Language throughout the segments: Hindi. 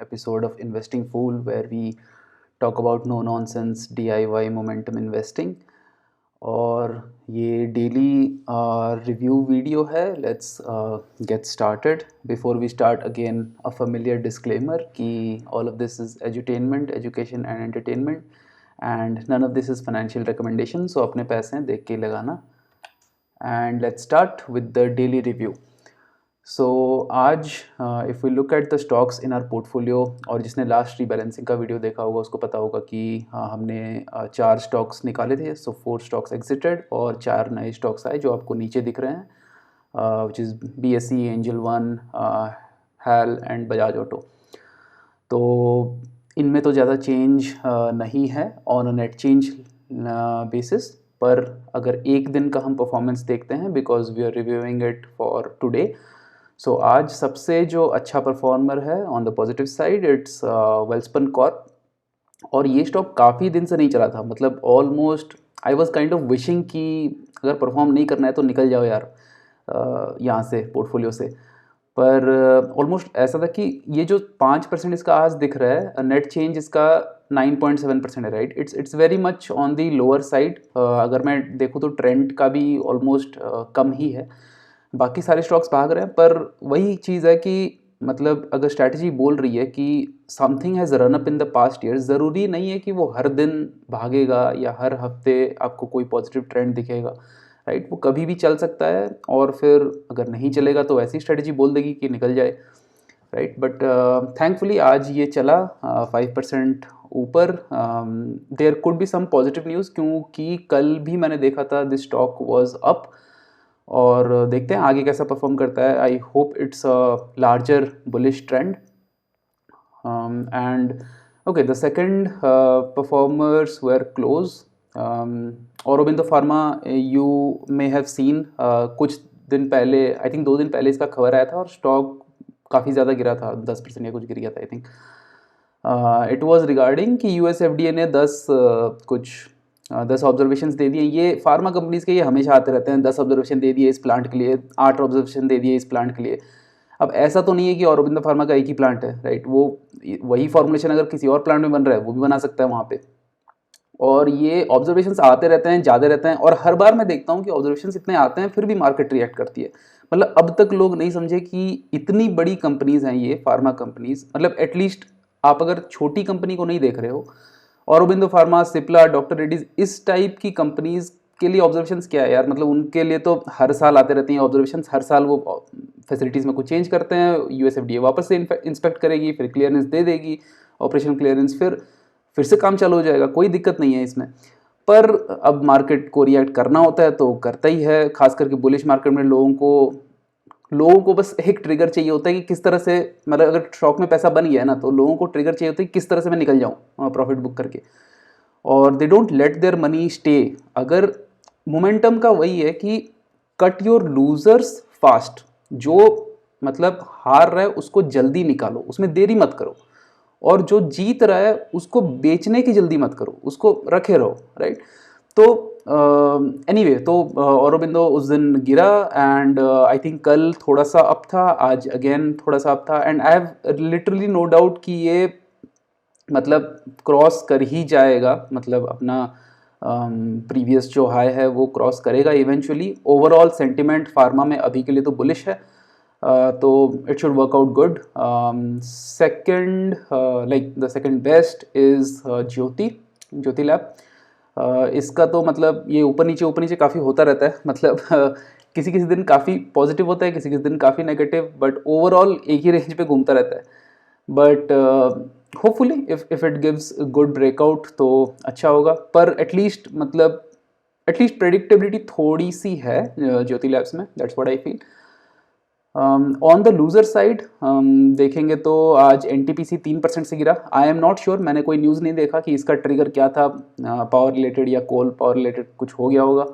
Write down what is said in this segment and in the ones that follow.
episode of Investing Fool, where we talk about no nonsense DIY momentum investing. और ये डेली रिव्यू वीडियो है. Let's get started. Before we start, again a familiar disclaimer कि all of this is edutainment, education and entertainment, and none of this is financial recommendation. So अपने पैसे हैं देख के ही लगाना. And let's start with the daily review. So आज if we look at the stocks in our portfolio, और जिसने लास्ट रीबैलेंसिंग का वीडियो देखा होगा उसको पता होगा कि हमने 4 स्टॉक्स निकाले थे. सो 4 स्टॉक्स एग्जिटेड और 4 नए स्टॉक्स आए जो आपको नीचे दिख रहे हैं, which is BSE, Angel One, HAL and Bajaj Auto. तो इनमें तो ज़्यादा चेंज नहीं है on a net change basis. पर अगर एक दिन का हम परफॉर्मेंस देखते हैं, because we are reviewing it for today. So आज सबसे जो अच्छा परफॉर्मर है on the positive side, it's Welspun Corp. और ये स्टॉक काफ़ी दिन से नहीं चला था. मतलब almost I was kind of wishing कि अगर परफॉर्म नहीं करना है तो निकल जाओ यार यहाँ से, पोर्टफोलियो से. पर ऑलमोस्ट ऐसा था कि ये जो 5% इसका आज दिख रहा है, नेट चेंज इसका 9.7% है, right. It's very much on the lower side. अगर मैं देखूँ तो ट्रेंड का भी ऑलमोस्ट कम ही है. बाकी सारे स्टॉक्स भाग रहे हैं, पर वही चीज़ है कि मतलब अगर स्ट्रैटेजी बोल रही है कि something has run up in the past year, ज़रूरी नहीं है कि वो हर दिन भागेगा या हर हफ्ते आपको कोई पॉजिटिव ट्रेंड दिखेगा, राइट. वो कभी भी चल सकता है, और फिर अगर नहीं चलेगा तो ऐसी स्ट्रैटेजी बोल देगी कि निकल जाए, राइट. बट थैंकफुली आज ये चला 5% ऊपर. There could be some positive news, क्योंकि कल भी मैंने देखा था दिस स्टॉक वाज अप. और देखते हैं आगे कैसा परफॉर्म करता है. I hope it's a larger bullish trend. And okay, the second performers were close. Aurobindo pharma, you may have seen, कुछ दिन पहले, आई थिंक 2 दिन पहले इसका खबर आया था और स्टॉक काफ़ी ज़्यादा गिरा था, 10% या कुछ गिर गया था, आई थिंक. इट वॉज रिगार्डिंग कि US FDA ने 10 ऑब्जर्वेशंस दे दिए. ये फार्मा कंपनीज के ये हमेशा आते रहते हैं, 10 ऑब्जर्वेशन दे दिए इस प्लांट के लिए, 8 ऑब्जर्वेशन दे दिए इस प्लांट के लिए. अब ऐसा तो नहीं है कि औरोबिंदो फार्मा का एक ही प्लांट है, राइट. वो वही फॉर्मुलेशन अगर किसी और प्लांट में बन रहा है वो भी बना सकता है वहाँ पे. और ये ऑब्जर्वेशंस आते रहते हैं, ज़्यादा रहते हैं, और हर बार मैं देखता हूँ कि ऑब्जर्वेशंस इतने आते हैं फिर भी मार्केट रिएक्ट करती है. मतलब अब तक लोग नहीं समझे कि इतनी बड़ी कंपनीज हैं ये फार्मा कंपनीज. मतलब एटलीस्ट आप अगर छोटी कंपनी को नहीं देख रहे हो, औरोबिंदो फार्मा, सिप्ला, डॉक्टर रेड्डीज, इस टाइप की कंपनीज के लिए ऑब्जर्वेशंस क्या है यार. मतलब उनके लिए तो हर साल आते रहती हैं ऑब्जर्वेशंस, हर साल वो फैसिलिटीज़ में कुछ चेंज करते हैं, US FDA वापस से इंस्पेक्ट करेगी, फिर क्लियरेंस दे देगी, ऑपरेशन क्लियरेंस, फिर से काम चालू हो जाएगा. कोई दिक्कत नहीं है इसमें. पर अब मार्केट को रिएक्ट करना होता है तो करता ही है. खास करके बुलिश मार्केट में लोगों को बस एक ट्रिगर चाहिए होता है कि किस तरह से, मतलब अगर स्टॉक में पैसा बन गया है ना, तो लोगों को ट्रिगर चाहिए होता है कि किस तरह से मैं निकल जाऊँ प्रॉफिट बुक करके. और they don't let their money stay. अगर मोमेंटम का वही है कि कट योर लूजर्स फास्ट. जो मतलब हार रहा है उसको जल्दी निकालो, उसमें देरी मत करो. और जो जीत रहा है उसको बेचने की जल्दी मत करो, उसको रखे रहो, राइट. तो एनीवे, तो औरोबिंदो उस दिन गिरा, एंड आई थिंक कल थोड़ा सा अप था, आज अगेन थोड़ा सा अप था. And I have literally no doubt कि ये मतलब क्रॉस कर ही जाएगा. मतलब अपना प्रीवियस जो हाई है वो क्रॉस करेगा इवेंचुअली. ओवरऑल सेंटिमेंट फार्मा में अभी के लिए तो बुलिश है. तो it should work out good. Second, like the second best is Jyoti lab. इसका तो मतलब ये ऊपर नीचे काफ़ी होता रहता है. मतलब किसी किसी दिन काफ़ी पॉजिटिव होता है, किसी किसी दिन काफ़ी नेगेटिव, बट ओवरऑल एक ही रेंज पे घूमता रहता है. But hopefully if it gives good breakout तो अच्छा होगा. पर एटलीस्ट प्रेडिक्टेबिलिटी थोड़ी सी है ज्योति लैब्स में. That's what I feel. On the loser side देखेंगे तो आज NTPC 3% से गिरा. आई एम नॉट श्योर, मैंने कोई न्यूज़ नहीं देखा कि इसका ट्रिगर क्या था, पावर रिलेटेड या कोल पावर रिलेटेड कुछ हो गया होगा.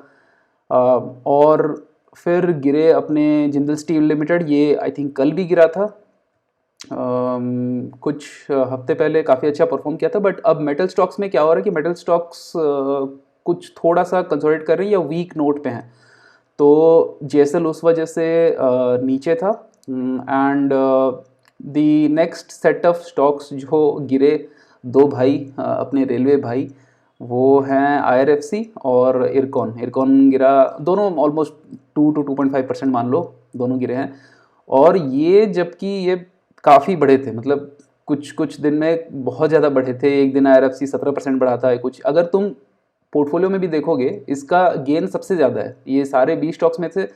और फिर गिरे अपने जिंदल स्टील लिमिटेड. ये आई थिंक कल भी गिरा था, कुछ हफ्ते पहले काफ़ी अच्छा परफॉर्म किया था. बट अब मेटल स्टॉक्स में क्या हो रहा है कि मेटल स्टॉक्स कुछ थोड़ा सा कंसोलिडेट कर रही है या वीक नोट पे हैं. तो JSL उस वजह से नीचे था. And the next set of stocks जो गिरे, दो भाई अपने रेलवे भाई, वो हैं IRFC और इरकॉन। इरकॉन गिरा, दोनों ऑलमोस्ट 2 to 2.5% मान लो, दोनों गिरे हैं। और ये जबकि ये काफ़ी बढ़े थे, मतलब कुछ कुछ दिन में बहुत ज़्यादा बढ़े थे। एक दिन IRFC 17% बढ़ा था कुछ। अगर तुम पोर्टफोलियो में भी देखोगे, इसका गेन सबसे ज़्यादा है। ये सारे 20 स्टॉक्स में से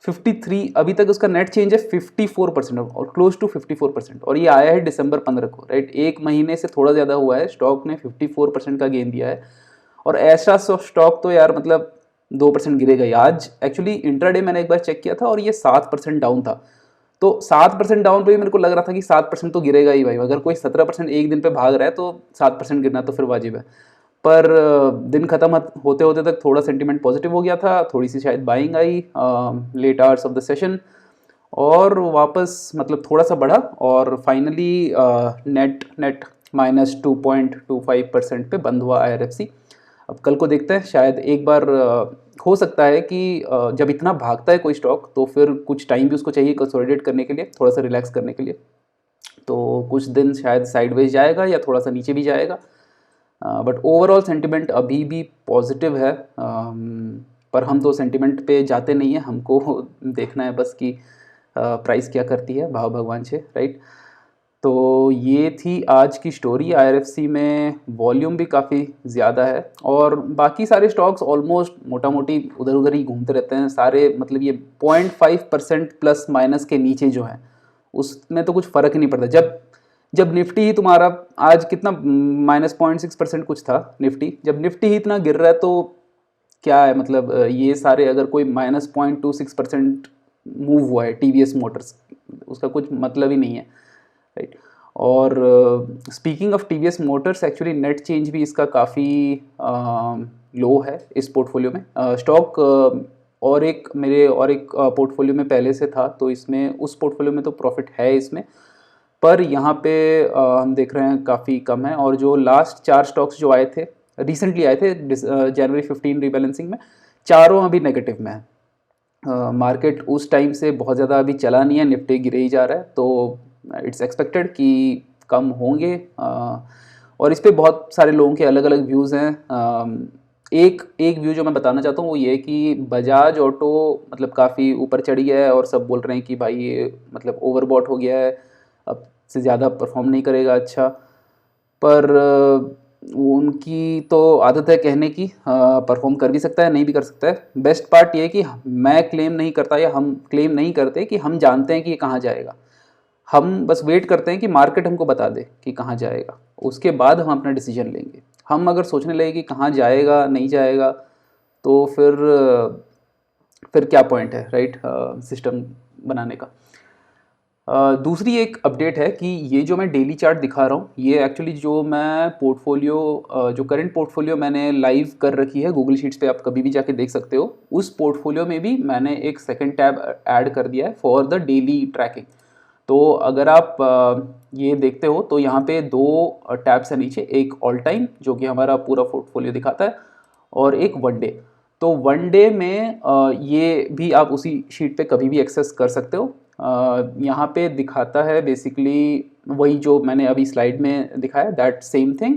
53, अभी तक उसका नेट चेंज है 54% और क्लोज टू 54%। और ये आया है दिसंबर 15 को, राइट। एक महीने से थोड़ा ज़्यादा हुआ है, स्टॉक ने 54% का गेन दिया है। और ऐसा स्टॉक तो यार मतलब 2% गिरेगा ही। आज एक्चुअली इंट्राडे मैंने एक बार चेक किया था और ये 7% डाउन था। तो 7% डाउन पे भी मेरे को लग रहा था कि 7% तो गिरेगा ही भाई। अगर कोई 17% एक दिन पे भाग रहा है तो 7% गिरना तो फिर वाजिब है। पर दिन ख़त्म होते होते तक थोड़ा सेंटीमेंट पॉजिटिव हो गया था, थोड़ी सी शायद buying I let hours of the session, और वापस मतलब थोड़ा सा बढ़ा और फाइनली नेट नेट -2.25% पे बंद हुआ IRFC। अब कल को देखते हैं, शायद एक बार हो सकता है कि जब इतना भागता है कोई स्टॉक तो फिर कुछ टाइम भी उसको चाहिए कंसोलिडेट करने के लिए, थोड़ा सा रिलैक्स करने के लिए। तो कुछ दिन शायद साइडवेज जाएगा या थोड़ा सा नीचे भी जाएगा, बट ओवरऑल सेंटिमेंट अभी भी पॉजिटिव है। पर हम तो सेंटिमेंट पे जाते नहीं हैं, हमको देखना है बस कि प्राइस क्या करती है, भाव भगवान से, राइट। तो ये थी आज की स्टोरी। IRFC में वॉल्यूम भी काफ़ी ज़्यादा है और बाकी सारे स्टॉक्स ऑलमोस्ट मोटा मोटी उधर उधर ही घूमते रहते हैं सारे। मतलब ये 0.5% प्लस माइनस के नीचे जो है उसमें तो कुछ फ़र्क ही नहीं पड़ता। जब निफ्टी ही तुम्हारा आज कितना -0.6% कुछ था निफ्टी, जब निफ्टी ही इतना गिर रहा है तो क्या है मतलब ये सारे अगर कोई -0.26% मूव हुआ है TVS मोटर्स, उसका कुछ मतलब ही नहीं है, राइट। और speaking of TVS Motors, actually net change भी इसका काफ़ी लो है इस पोर्टफोलियो में। स्टॉक और एक पोर्टफोलियो में पहले से था, तो इसमें उस पोर्टफोलियो में तो प्रॉफिट है इसमें, पर यहाँ पे हम देख रहे हैं काफ़ी कम है। और जो लास्ट 4 स्टॉक्स जो आए थे, रिसेंटली आए थे जनवरी 15 रीबैलेंसिंग में, चारों अभी नेगेटिव में है। मार्केट उस टाइम से बहुत ज़्यादा अभी चला नहीं है, निफ्टी गिरे ही जा रहा है, तो इट्स एक्सपेक्टेड कि कम होंगे। और इस पे बहुत सारे लोगों के अलग अलग व्यूज़ हैं। एक व्यू जो मैं बताना चाहता हूँ वो ये कि बजाज ऑटो मतलब काफ़ी ऊपर चढ़ी है और सब बोल रहे हैं कि भाई ये मतलब ओवरबॉट हो गया है, अब से ज़्यादा परफॉर्म नहीं करेगा अच्छा। पर उनकी तो आदत है कहने की, परफॉर्म कर भी सकता है नहीं भी कर सकता है। बेस्ट पार्ट ये है कि मैं क्लेम नहीं करता या हम क्लेम नहीं करते कि हम जानते हैं कि ये कहाँ जाएगा। हम बस वेट करते हैं कि मार्केट हमको बता दे कि कहाँ जाएगा, उसके बाद हम अपना डिसीजन लेंगे। हम अगर सोचने लगे कि कहाँ जाएगा नहीं जाएगा तो फिर क्या पॉइंट है, राइट, सिस्टम बनाने का। दूसरी एक अपडेट है कि ये जो मैं डेली चार्ट दिखा रहा हूँ, ये एक्चुअली जो मैं पोर्टफोलियो जो करंट पोर्टफोलियो मैंने लाइव कर रखी है गूगल शीट्स पे, आप कभी भी जाके देख सकते हो। उस पोर्टफोलियो में भी मैंने एक सेकंड टैब ऐड कर दिया है फॉर द डेली ट्रैकिंग। तो अगर आप ये देखते हो तो यहाँ पे 2 टैब्स है नीचे, एक ऑल टाइम जो कि हमारा पूरा पोर्टफोलियो दिखाता है, और एक वन डे। तो वन डे में ये भी आप उसी शीट पे कभी भी एक्सेस कर सकते हो। यहाँ पे दिखाता है बेसिकली वही जो मैंने अभी स्लाइड में दिखाया, that same thing.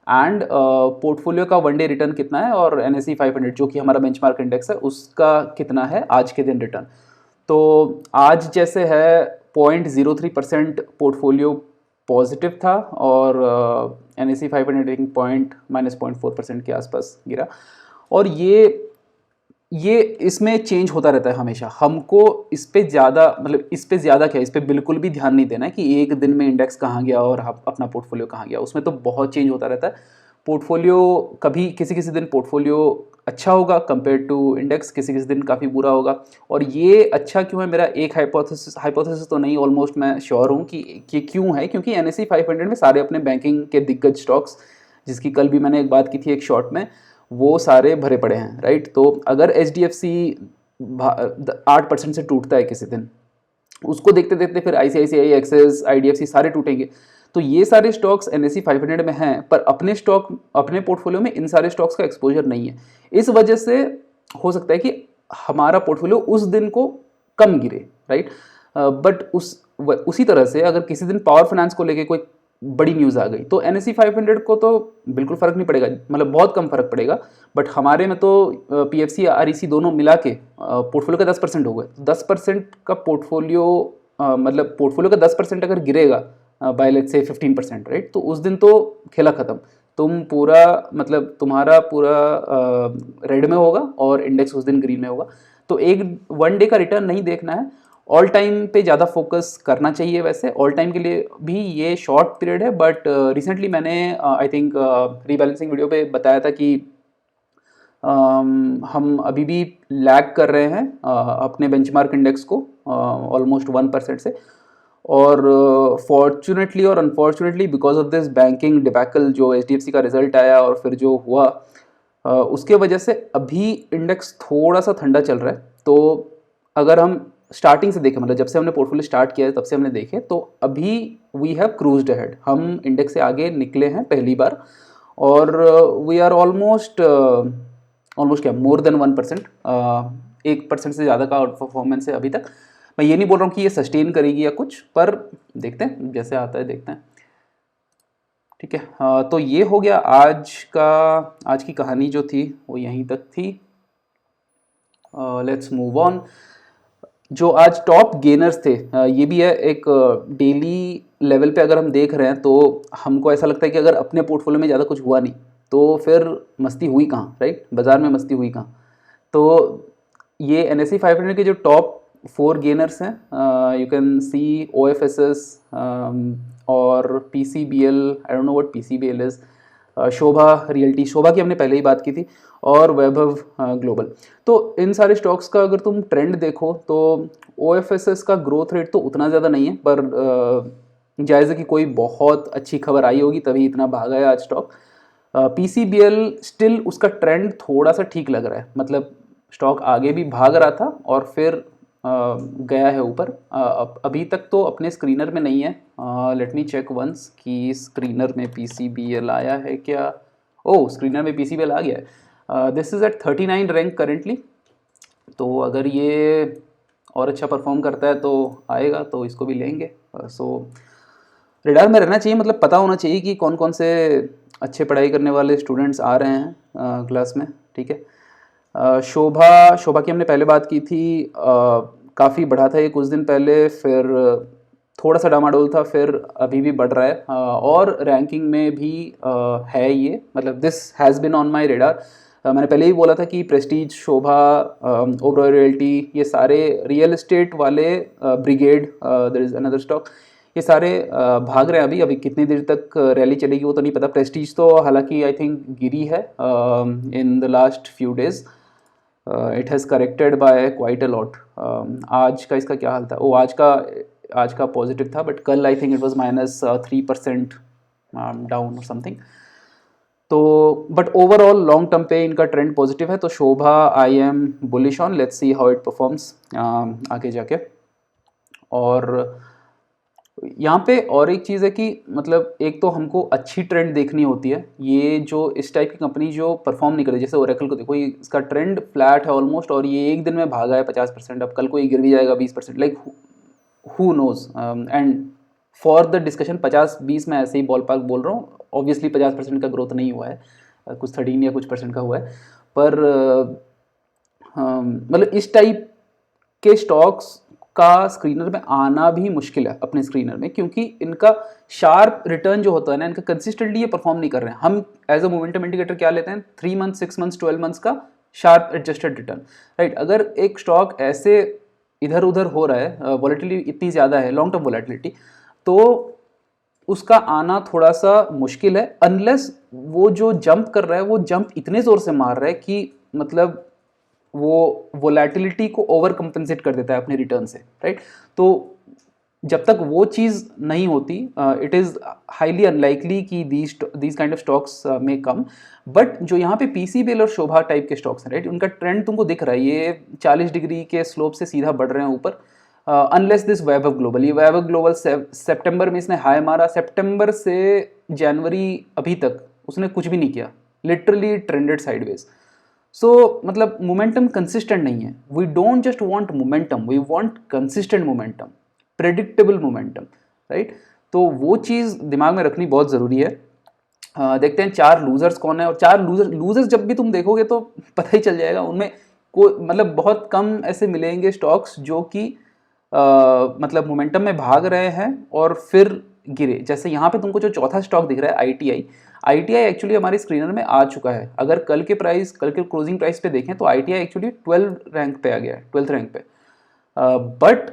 And portfolio का वन डे रिटर्न कितना है और NSE 500 जो कि हमारा बेंचमार्क इंडेक्स है उसका कितना है आज के दिन रिटर्न। तो आज जैसे है 0.03% पोर्टफोलियो पॉजिटिव था और NSE 500 -0.4% के आसपास गिरा। और ये इसमें चेंज होता रहता है हमेशा। हमको इस पे ज़्यादा मतलब इस पे ज़्यादा क्या, इस पे बिल्कुल भी ध्यान नहीं देना है कि एक दिन में इंडेक्स कहाँ गया और अपना पोर्टफोलियो कहाँ गया। उसमें तो बहुत चेंज होता रहता है पोर्टफोलियो। कभी किसी किसी दिन पोर्टफोलियो अच्छा होगा कंपेयर टू इंडेक्स, किसी किसी दिन काफ़ी बुरा होगा। और ये अच्छा क्यों है, मेरा एक हाइपोथेसिस तो नहीं, ऑलमोस्ट मैं श्योर हूँ कि क्यों है, क्योंकि NSE 500 में सारे अपने बैंकिंग के दिग्गज स्टॉक्स, जिसकी कल भी मैंने एक बात की थी एक शॉर्ट में, वो सारे भरे पड़े हैं, राइट। तो अगर HDFC 8% से टूटता है किसी दिन, उसको देखते देखते फिर ICICI, एक्सिस, IDFC सारे टूटेंगे। तो ये सारे स्टॉक्स NSE 500 में हैं, पर अपने पोर्टफोलियो में इन सारे स्टॉक्स का एक्सपोजर नहीं है। इस वजह से हो सकता है कि हमारा पोर्टफोलियो उस दिन को कम गिरे, राइट। बट उसी तरह से अगर किसी दिन पावर फाइनेंस को लेके कोई बड़ी न्यूज़ आ गई तो NSE 500 को तो बिल्कुल फ़र्क नहीं पड़ेगा, मतलब बहुत कम फ़र्क पड़ेगा। बट हमारे में तो PFC REC दोनों मिला के पोर्टफोलियो का 10% हो गए। 10% का पोर्टफोलियो, मतलब पोर्टफोलियो का 10% अगर गिरेगा बाय लेट्स से 15%, राइट, तो उस दिन तो खेला ख़त्म। तुम पूरा, मतलब तुम्हारा पूरा रेड में होगा और इंडेक्स उस दिन ग्रीन में होगा। तो एक 1 डे का रिटर्न नहीं देखना है, ऑल टाइम पे ज़्यादा फोकस करना चाहिए। वैसे ऑल टाइम के लिए भी ये शॉर्ट पीरियड है, बट रिसेंटली मैंने आई थिंक रीबैलेंसिंग वीडियो पे बताया था कि हम अभी भी लैग कर रहे हैं अपने बेंचमार्क इंडेक्स को ऑलमोस्ट 1% से। और फॉर्चुनेटली और unfortunately because of this banking debacle, जो HDFC का रिजल्ट आया और फिर जो हुआ, उसके वजह से अभी इंडेक्स थोड़ा सा ठंडा चल रहा है। तो अगर हम स्टार्टिंग से देखें, मतलब जब से हमने पोर्टफोलियो स्टार्ट किया है तब से हमने देखे, तो अभी वी हैव क्रूज्ड अहेड, हम इंडेक्स से आगे निकले हैं पहली बार। और वी आर ऑलमोस्ट क्या मोर देन 1%, 1% से ज़्यादा का आउट परफॉर्मेंस है अभी तक। मैं ये नहीं बोल रहा हूँ कि ये सस्टेन करेगी या कुछ, पर देखते हैं जैसे आता है देखते हैं। ठीक है, तो ये हो गया आज की कहानी जो थी वो यहीं तक थी। Let's move on. जो आज टॉप गेनर्स थे, ये भी है एक डेली लेवल पे अगर हम देख रहे हैं तो हमको ऐसा लगता है कि अगर अपने पोर्टफोलियो में ज़्यादा कुछ हुआ नहीं तो फिर मस्ती हुई कहाँ, राइट, बाज़ार में मस्ती हुई कहाँ। तो ये NSE 500 के जो टॉप 4 गेनर्स हैं, यू कैन सी OFSS और PCBL, I don't know what PCBL is, Sobha Realty, Sobha की हमने पहले ही बात की थी, और वैभव ग्लोबल। तो इन सारे स्टॉक्स का अगर तुम ट्रेंड देखो तो OFSS का ग्रोथ रेट तो उतना ज़्यादा नहीं है, पर जायज़ है कि कोई बहुत अच्छी खबर आई होगी तभी इतना भागा है आज स्टॉक। PCBL स्टिल उसका ट्रेंड थोड़ा सा ठीक लग रहा है, मतलब स्टॉक आगे भी भाग रहा था और फिर गया है ऊपर। अभी तक तो अपने स्क्रीनर में नहीं है। लेट मी चेक वंस कि स्क्रीनर में PCBL आया है क्या। ओह, स्क्रीनर में PCBL आ गया है। This is at 39 rank currently. तो अगर ये और अच्छा परफॉर्म करता है तो आएगा, तो इसको भी लेंगे। सो रेडार में रहना चाहिए, मतलब पता होना चाहिए कि कौन कौन से अच्छे पढ़ाई करने वाले स्टूडेंट्स आ रहे हैं क्लास में। ठीक है, शोभा की हमने पहले बात की थी, काफ़ी बढ़ा था ये कुछ दिन पहले, फिर थोड़ा सा डामाडोल था, फिर अभी भी बढ़ रहा है, और रैंकिंग में भी है ये, मतलब this has been on my radar. मैंने पहले ही बोला था कि प्रेस्टीज, शोभा, ओबरॉय रियल्टी, ये सारे रियल एस्टेट वाले, Brigade, there is another stock, ये सारे भाग रहे हैं। अभी कितनी देर तक रैली चलेगी वो तो नहीं पता। प्रेस्टीज तो हालांकि आई थिंक गिरी है in the last few days, it has corrected bye quite a lot. आज का इसका क्या हाल था? आज का पॉजिटिव था, बट कल I think it was -3% down और समथिंग। तो बट ओवरऑल लॉन्ग टर्म पे इनका ट्रेंड पॉजिटिव है। तो Sobha I am bullish on, let's see how it performs आगे जाके। और यहाँ पे और एक चीज़ है कि मतलब एक तो हमको अच्छी ट्रेंड देखनी होती है। ये जो इस टाइप की कंपनी जो परफॉर्म नहीं करती, जैसे ओरेकल को देखो, ये इसका ट्रेंड फ्लैट है ऑलमोस्ट, और ये एक दिन में भागा है 50%। अब कल को ये गिर भी जाएगा 20%, like who knows. And for the discussion 50-20 में ऐसे ही बॉल पार्क बोल रहा हूँ, ऑब्वियसली 50% का ग्रोथ नहीं हुआ है, कुछ 13 या कुछ % का हुआ है। पर मतलब इस टाइप के स्टॉक्स का स्क्रीनर में आना भी मुश्किल है अपने स्क्रीनर में, क्योंकि इनका शार्प रिटर्न जो होता है ना, इनका कंसिस्टेंटली ये परफॉर्म नहीं कर रहे हैं। हम एज अ मोमेंटम इंडिकेटर क्या लेते हैं? 3 मंथ्स, 6 मंथ्स, 12 मंथ्स का शार्प एडजस्टेड रिटर्न, राइट। अगर एक स्टॉक ऐसे इधर उधर हो रहा है, वॉलेटिलिटी इतनी ज़्यादा है, लॉन्ग टर्म वॉलेटिलिटी, तो उसका आना थोड़ा सा मुश्किल है, अनलेस वो जो जंप कर रहा है वो जंप इतने ज़ोर से मार रहा है कि मतलब वो वोलेटिलिटी को ओवर कंपेंसेट कर देता है अपने रिटर्न से, राइट। तो जब तक वो चीज़ नहीं होती, इट इज़ हाईली अनलाइकली कि दीज काइंड ऑफ स्टॉक्स में कम। बट जो यहाँ पे PCBL और शोभा टाइप के स्टॉक्स हैं, राइट, उनका ट्रेंड तुमको दिख रहा है, ये 40 डिग्री के स्लोप से सीधा बढ़ रहे हैं ऊपर। अनलेस दिस वैभव ग्लोबल, ये वैभव ग्लोबल सितंबर में इसने हाई मारा, सितंबर से जनवरी अभी तक उसने कुछ भी नहीं किया, लिटरली ट्रेंडेड साइडवेज। सो मतलब मोमेंटम कंसिस्टेंट नहीं है। We don't just want momentum, we want consistent momentum. Predictable momentum, right. तो वो चीज़ दिमाग में रखनी बहुत ज़रूरी है। देखते हैं 4 लूजर्स कौन है, और 4 लूजर्स जब भी तुम देखोगे तो पता ही चल जाएगा। उनमें कोई मतलब बहुत कम ऐसे मिलेंगे स्टॉक्स जो कि मतलब मोमेंटम में भाग रहे हैं और फिर गिरे। जैसे यहाँ पे तुमको जो चौथा स्टॉक दिख रहा है ITI एक्चुअली हमारे स्क्रीनर में आ चुका है। अगर कल के क्लोजिंग प्राइस पे देखें तो ITI एक्चुअली 12 रैंक पे आ गया है, 12th रैंक पे। बट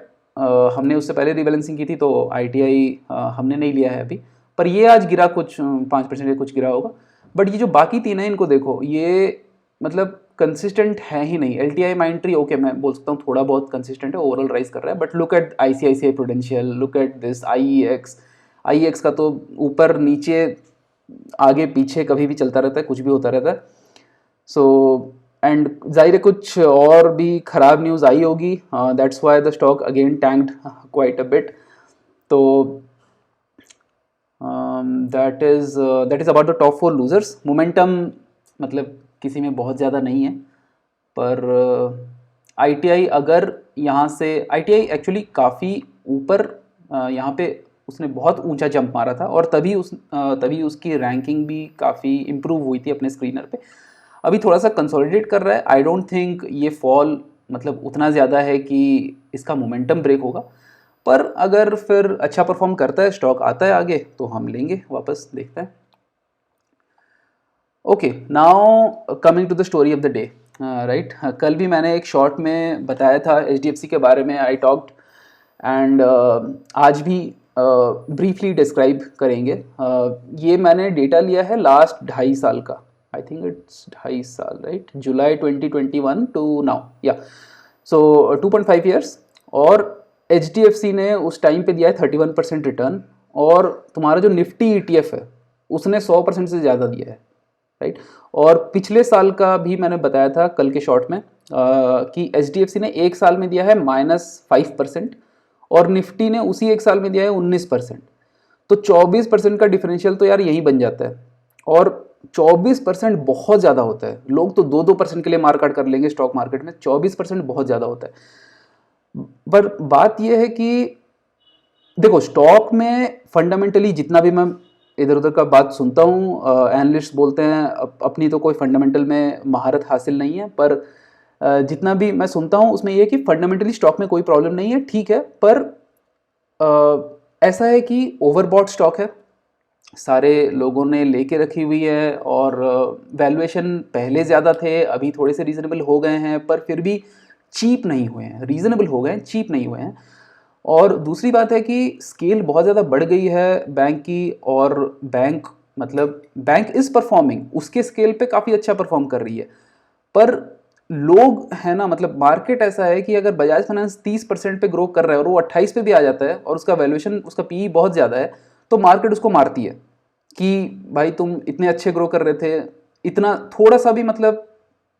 हमने उससे पहले रीबैलेंसिंग की थी तो ITI हमने नहीं लिया है अभी, पर ये आज गिरा कुछ 5% या कुछ गिरा होगा। बट ये जो बाकी 3 है इनको देखो, ये मतलब कंसिस्टेंट है ही नहीं। LTI Mindtree ओके मैं बोल सकता हूँ थोड़ा बहुत कंसिस्टेंट है, ओवरऑल राइज कर रहा है, but look at ICICI Prudential, look at this IEX का तो ऊपर नीचे आगे पीछे कभी भी चलता रहता है, कुछ भी होता रहता है। सो एंड जाहिर है कुछ और भी खराब न्यूज़ आई होगी, that's why the stock again tanked quite a bit. तो that is about the top 4 losers. Momentum मतलब किसी में बहुत ज़्यादा नहीं है, पर ITI अगर यहाँ से ITI एक्चुअली काफ़ी ऊपर यहाँ पे उसने बहुत ऊंचा जंप मारा था, और तभी उसकी रैंकिंग भी काफ़ी इम्प्रूव हुई थी अपने स्क्रीनर पे। अभी थोड़ा सा कंसोलिडेट कर रहा है। आई डोंट थिंक ये फॉल मतलब उतना ज़्यादा है कि इसका मोमेंटम ब्रेक होगा, पर अगर फिर अच्छा परफॉर्म करता है, स्टॉक आता है आगे, तो हम लेंगे वापस, देखते हैं। Okay, now coming to the story of the day, right. कल भी मैंने एक शॉर्ट में बताया था HDFC के बारे में, आई टॉक्ड, एंड आज भी ब्रीफली डिस्क्राइब करेंगे। ये मैंने डेटा लिया है लास्ट 2.5 साल का, आई थिंक इट्स 2.5 साल, राइट, जुलाई 2021 टू नाउ, या सो 2.5 ईयर्स। और HDFC ने उस टाइम पे दिया है 31% रिटर्न, और तुम्हारा जो निफ्टी ETF है उसने 100% से ज़्यादा दिया है, राइट। और पिछले साल का भी मैंने बताया था कल के शॉर्ट में कि HDFC ने एक साल में दिया है -5%, और निफ्टी ने उसी एक साल में दिया है 19%। तो 24% का डिफरेंशियल तो यार यही बन जाता है, और 24% बहुत ज़्यादा होता है। लोग तो 2-2% के लिए मार्कआउट कर लेंगे स्टॉक मार्केट में, 24% बहुत ज़्यादा होता है। पर बात यह है कि देखो, स्टॉक में फंडामेंटली जितना भी मैं इधर उधर का बात सुनता हूँ, एनालिस्ट बोलते हैं अपनी तो कोई फंडामेंटल में महारत हासिल नहीं है, पर जितना भी मैं सुनता हूँ उसमें यह है कि फंडामेंटली स्टॉक में कोई प्रॉब्लम नहीं है, ठीक है। पर ऐसा है कि ओवरबॉट स्टॉक है, सारे लोगों ने लेके रखी हुई है, और वैल्यूएशन पहले ज़्यादा थे, अभी थोड़े से रीज़नेबल हो गए हैं, पर फिर भी चीप नहीं हुए हैं। रीज़नेबल हो गए हैं, चीप नहीं हुए हैं। और दूसरी बात है कि स्केल बहुत ज़्यादा बढ़ गई है बैंक की, और बैंक इज़ परफॉर्मिंग, उसके स्केल पे काफ़ी अच्छा परफॉर्म कर रही है। पर लोग है ना, मतलब मार्केट ऐसा है कि अगर बजाज फाइनेंस 30% पे ग्रो कर रहा है और वो 28 पे भी आ जाता है, और उसका वैल्यूएशन, उसका PE बहुत ज़्यादा है, तो मार्केट उसको मारती है कि भाई तुम इतने अच्छे ग्रो कर रहे थे, इतना थोड़ा सा भी मतलब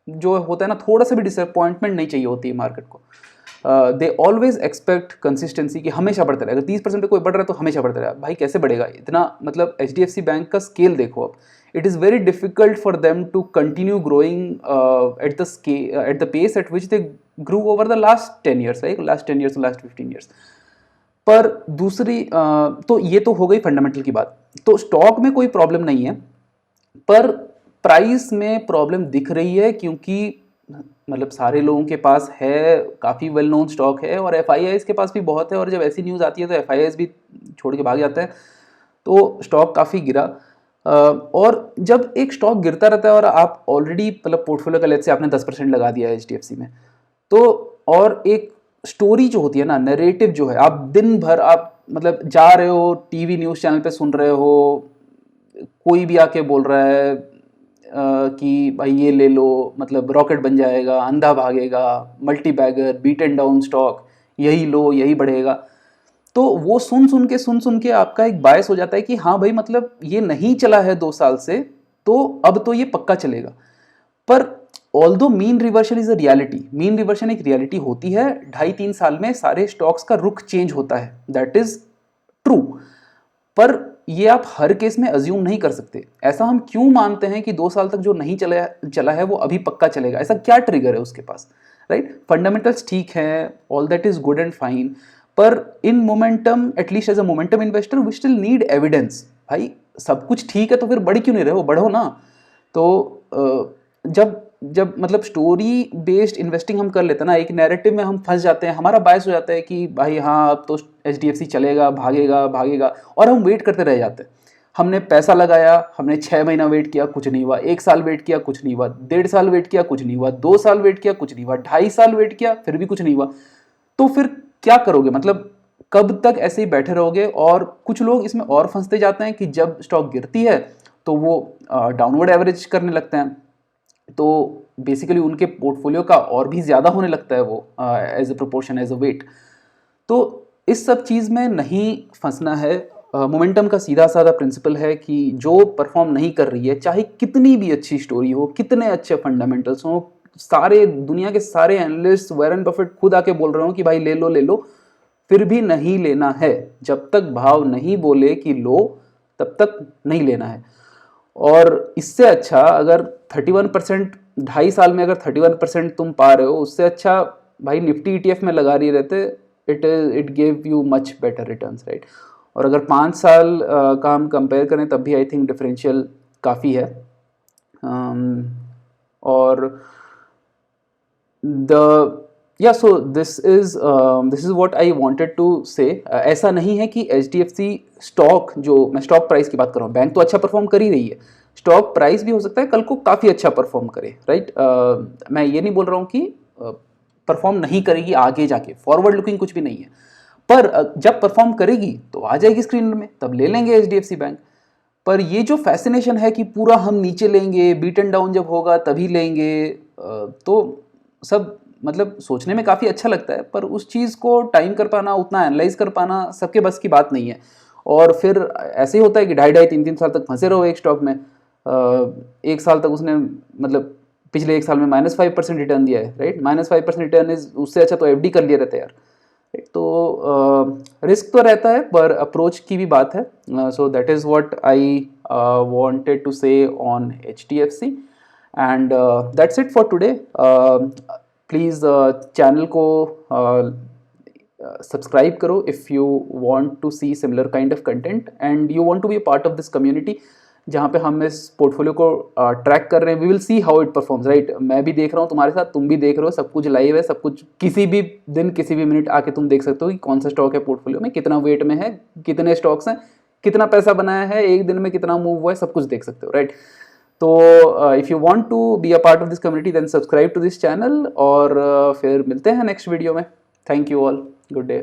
जो होता है ना, थोड़ा सा भी डिसअपॉइंटमेंट नहीं चाहिए होती है मार्केट को। दे ऑलवेज एक्सपेक्ट कंसिस्टेंसी कि हमेशा बढ़ता रहे। अगर 30% पे कोई बढ़ रहा है तो हमेशा बढ़ता रहेगा। भाई कैसे बढ़ेगा इतना, मतलब HDFC बैंक का स्केल देखो अब, it is very difficult for them to continue growing at the pace at which they grew over the last 10 years, right, last 10 years, last 15 years. पर दूसरी तो ये तो हो गई फंडामेंटल की बात। तो स्टॉक में कोई प्रॉब्लम नहीं है, पर प्राइस में प्रॉब्लम दिख रही है, क्योंकि मतलब सारे लोगों के पास है, काफ़ी वेल नोन स्टॉक है, और FIIs के पास भी बहुत है, और जब ऐसी न्यूज़ आती है तो FIIs भी छोड़ के भाग जाते हैं, तो स्टॉक काफ़ी गिरा। और जब एक स्टॉक गिरता रहता है और आप ऑलरेडी मतलब पोर्टफोलियो का लेट से आपने 10% लगा दिया है HDFC में, तो और एक स्टोरी जो होती है ना, नरेटिव जो है, आप दिन भर आप मतलब जा रहे हो, TV न्यूज़ चैनल पे सुन रहे हो, कोई भी आके बोल रहा है कि भाई ये ले लो, मतलब रॉकेट बन जाएगा, अंधा भागेगा, multibagger, beaten down stock, यही लो, यही बढ़ेगा। तो वो सुन के आपका एक बायस हो जाता है कि हाँ भाई, मतलब ये नहीं चला है 2 साल से, तो अब तो ये पक्का चलेगा। पर although mean reversion is a reality, mean reversion एक रियलिटी होती है। 2.5-3 साल में सारे स्टॉक्स का रुख चेंज होता है, दैट इज ट्रू। पर ये आप हर केस में अज्यूम नहीं कर सकते। ऐसा हम क्यों मानते हैं कि 2 साल तक जो नहीं चला है वो अभी पक्का चलेगा? ऐसा क्या ट्रिगर है उसके पास, राइट? फंडामेंटल्स ठीक है, all that is good and fine, पर in momentum, at least as a momentum investor, we still need evidence. भाई सब कुछ ठीक है तो फिर बढ़ क्यों नहीं रहे हो, बढ़ो ना। तो जब जब मतलब स्टोरी बेस्ड इन्वेस्टिंग हम कर लेते हैं ना, एक नैरेटिव में हम फंस जाते हैं, हमारा बायस हो जाता है कि भाई हाँ अब तो HDFC चलेगा, भागेगा भागेगा, और हम वेट करते रह जाते हैं। हमने पैसा लगाया, हमने 6 महीना वेट किया, कुछ नहीं हुआ, 1 साल वेट किया, कुछ नहीं हुआ, 1.5 साल वेट किया, कुछ नहीं हुआ, 2 साल वेट किया, कुछ नहीं हुआ, 2.5 साल वेट किया, फिर भी कुछ नहीं हुआ। तो फिर क्या करोगे, मतलब कब तक ऐसे ही बैठे रहोगे। और कुछ लोग इसमें और फंसते जाते हैं कि जब स्टॉक गिरती है तो वो डाउनवर्ड एवरेज करने लगते हैं, तो बेसिकली उनके पोर्टफोलियो का और भी ज़्यादा होने लगता है वो as a proportion, as a weight. तो इस सब चीज़ में नहीं फंसना है। मोमेंटम का सीधा साधा प्रिंसिपल है कि जो परफॉर्म नहीं कर रही है, चाहे कितनी भी अच्छी स्टोरी हो, कितने अच्छे फंडामेंटल्स हो, सारे दुनिया के सारे एनालिस्ट, वॉरेन बफेट खुद आके बोल रहे हो कि भाई ले लो ले लो, फिर भी नहीं लेना है। जब तक भाव नहीं बोले कि लो, तब तक नहीं लेना है। और इससे अच्छा अगर 31%, 2.5 साल में अगर 31% तुम पा रहे हो, उससे अच्छा भाई निफ्टी ETF में लगा रही रहते, it give you much better returns, right. और अगर 5 साल का हम कंपेयर करें तब भी आई थिंक डिफरेंशियल काफ़ी है। और द या so this is what I wanted to say. ऐसा नहीं है कि HDFC स्टॉक, जो मैं स्टॉक प्राइस की बात कर रहा हूँ, बैंक तो अच्छा परफॉर्म कर ही रही है, स्टॉक प्राइस भी हो सकता है कल को काफ़ी अच्छा परफॉर्म करे, राइट। मैं ये नहीं बोल रहा हूँ कि परफॉर्म नहीं करेगी आगे जाके, फॉरवर्ड लुकिंग कुछ भी नहीं है, पर जब परफॉर्म करेगी तो आ जाएगी स्क्रीन में, तब ले लेंगे HDFC बैंक। पर ये जो फैसिनेशन है कि पूरा हम नीचे लेंगे, बीट एंड डाउन जब होगा तभी लेंगे, तो सब मतलब सोचने में काफ़ी अच्छा लगता है, पर उस चीज़ को टाइम कर पाना, उतना एनालाइज कर पाना सबके बस की बात नहीं है। और फिर ऐसे ही होता है कि 2.5-3 साल तक फंसे रहो एक स्टॉक में। 1 साल तक उसने मतलब पिछले 1 साल में -5% रिटर्न दिया है, राइट। -5% रिटर्न इज, उससे अच्छा तो FD कर लिए रहते यार। तो रिस्क तो रहता है, पर अप्रोच की भी बात है। So that is what I wanted to say on HDFC, and that's it for today. Please channel को सब्सक्राइब करो if you want to see similar kind of content and you want to be a part of this community, जहाँ पे हम इस पोर्टफोलियो को ट्रैक कर रहे हैं। We will see how it performs, right. मैं भी देख रहा हूँ तुम्हारे साथ, तुम भी देख रहे हो, सब कुछ लाइव है, सब कुछ किसी भी दिन किसी भी मिनट आके तुम देख सकते हो कि कौन सा स्टॉक है पोर्टफोलियो में, कितना वेट में है, कितने स्टॉक्स हैं, कितना पैसा बनाया है, एक दिन में कितना मूव हुआ है, सब कुछ देख सकते हो, राइट। तो if you want to be a part of this community then subscribe to this channel, और फिर मिलते हैं नेक्स्ट वीडियो में। Thank you all, good day.